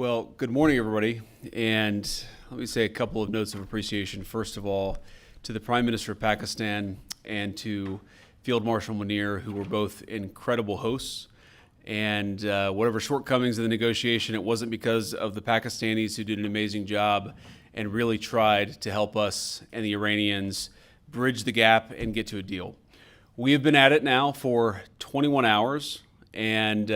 Well, good morning, everybody. And let me say a couple of notes of appreciation. First of all, to the Prime Minister of Pakistan and to Field Marshal Munir, who were both incredible hosts. And whatever shortcomings in the negotiation, it wasn't because of the Pakistanis, who did an amazing job and really tried to help us and the Iranians bridge the gap and get to a deal. We have been at it now for 21 hours, and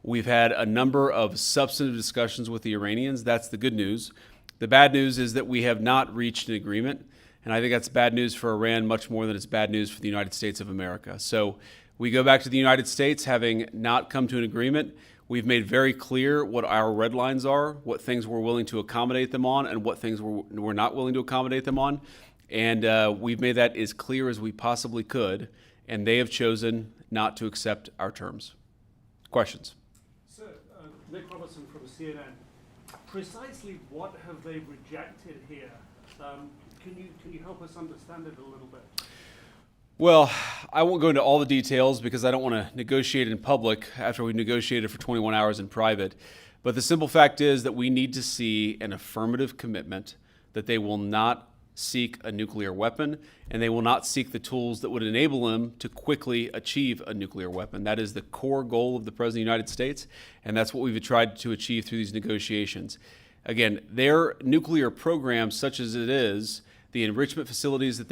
we've had a number of substantive discussions with the Iranians. That's the good news. The bad news is that we have not reached an agreement, and I think that's bad news for Iran much more than it's bad news for the United States of America. So we go back to the United States having not come to an agreement. We've made very clear what our red lines are, what things we're willing to accommodate them on, and what things we're not willing to accommodate them on. And we've made that as clear as we possibly could, and they have chosen not to accept our terms. Questions? Nick Robertson from CNN. Precisely what have they rejected here? Can you help us understand it a little bit? Well, I won't go into all the details because I don't want to negotiate in public after we've negotiated for 21 hours in private. But the simple fact is that we need to see an affirmative commitment that they will not seek a nuclear weapon, and they will not seek the tools that would enable them to quickly achieve a nuclear weapon. That is the core goal of the President of the United States, and that's what we've tried to achieve through these negotiations. Again, their nuclear program, such as it is, the enrichment facilities that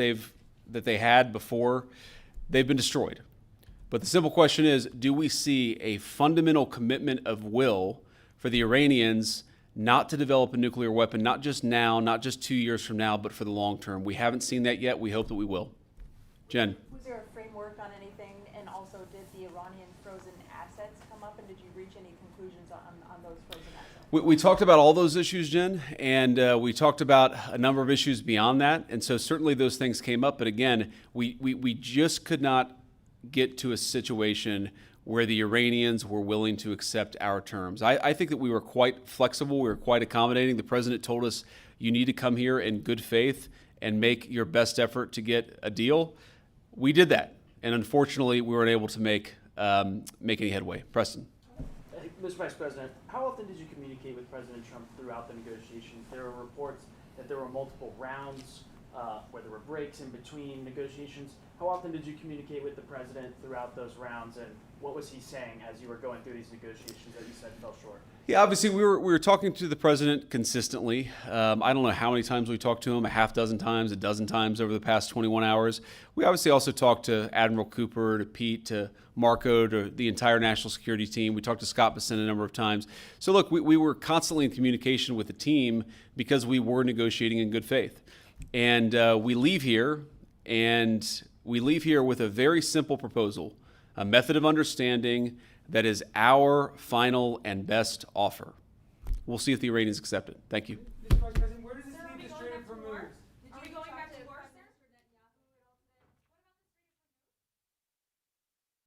they had before, they've been destroyed. But the simple question is, do we see a fundamental commitment of will for the Iranians not to develop a nuclear weapon, not just now, not just 2 years from now, but for the long term? We haven't seen that yet. We hope that we will. Jen. Was there a framework on anything? And also, did the Iranian frozen assets come up? And did you reach any conclusions on those frozen assets? We talked about all those issues, Jen, and we talked about a number of issues beyond that. And so certainly those things came up. But again, we just could not get to a situation where the Iranians were willing to accept our terms. I think that we were quite flexible. We were quite accommodating. The president told us, you need to come here in good faith and make your best effort to get a deal. We did that. And unfortunately, we weren't able to make any headway. Preston. Mr. Vice President, how often did you communicate with President Trump throughout the negotiations? There were reports that there were multiple rounds, where there were breaks in between negotiations. How often did you communicate with the president throughout those rounds, and what was he saying as you were going through these negotiations that you said fell short? Yeah, obviously we were talking to the president consistently. I don't know how many times we talked to him, a half dozen times, a dozen times over the past 21 hours. We obviously also talked to Admiral Cooper, to Pete, to Marco, to the entire national security team. We talked to Scott Bessent a number of times. So look, we were constantly in communication with the team because we were negotiating in good faith. And we leave here with a very simple proposal, a method of understanding that is our final and best offer. We'll see if the Iranians accept it. Thank you. Mr. Vice President, where does this leave the Strait of Hormuz?